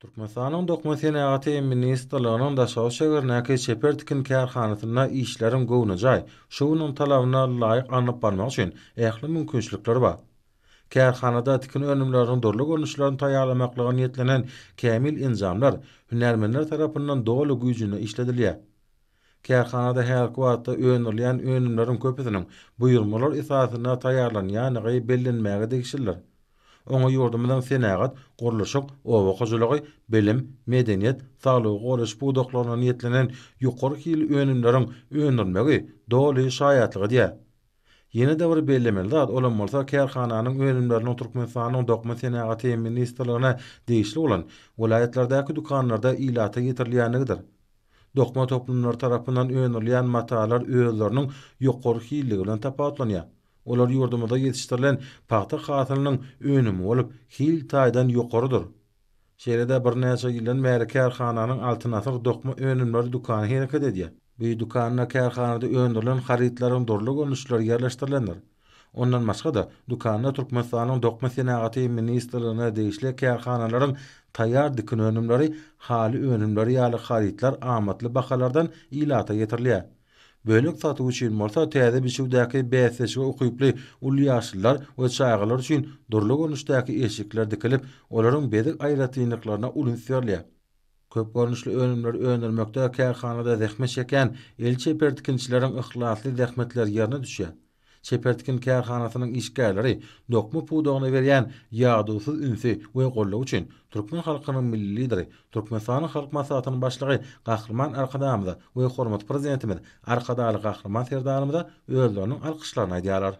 Türkmenistanyň Dokma Senaty ministrliginiň daşawy şegerine çepertikin kärhanasyna işleriň gownajy, şunyň talabyna laýyk anyp barmak üçin ähli mümkinçilikler bar. Kärhanada tikin önümleriň dorly görnüşlerini taýýarlamaklygy niýetlenen kämil injamlar hünärmenler tarapyndan doly güýjüne işledilýär. Kärhanada her wagtda öňürleýän önümleriň köpüsiniň buýrmalar esasyna taýýarlanýany bellenmäge degişirler. Oňa ýurdumyzyň senagat, gurulşyk, owa hojalygy, bilim, medeniýet, saglyk goruş budaklaryna niýetlenen ýokary hili önümleriň öňürilmegi doly şaýatlygy diýär. Ýene de bir bellemeli zat olan bolsa kärhananyň önümlerini Türkmenistanyň Dokma Senaty ministrligine degişli bolan welaýatlardäki dukanlarda ilata getirilýändigidir. Dokma toplumlar tarapyndan öňürilýän matalar özleriniň ýokary hilligi bilen tapawutlanýar. Olar ýurdumyzda ýetişdirilen paxta hasylynyň önümi bolup, hil taýdan ýokarydyr. Şeýle-de bir näçe ýyldan bäri kärhananyň altyn asyr dokma önümleri dukany hereket edýär. Bu dukanyna kärhanada öňdirilen haritlaryň dorly görnüşleri ýerleşdirilendir. Ondan başga da dukanyna Türkmenistanyň Dokma Senaty ministrligine degişli kärhanalaryň taýýar dikin önümleri, hali önümleri ýaly haritlar amatly bahalardan ilata getirilýär. Bölük satyw üçin bolsa täze biçiwdäki bäsleşi we ukyply uly ýaşlylar we çaýgylar üçin durly görnüşdäki eşikler dikilip, olaryň bedik aýratynlyklaryna ulun süýärler. Köp görnüşli önümler öňürmekde kärhanada zähmet çeken el çepertikinçileriň ihlasly zähmetler ýerine düşýär. Çepertikin kärhanasynyň işgärleri dokma pudagyna berýän ýagdysy ünsi we gollaw üçin türkmen halkynyň milli lideri, Türkmenistanyň halk maslahatynyň başlygy Gahrman Arkadamyza we hormat prezidentimiz Arkadaly Gahrman Serdarymyza özleriniň alkışlaryny aýdýarlar.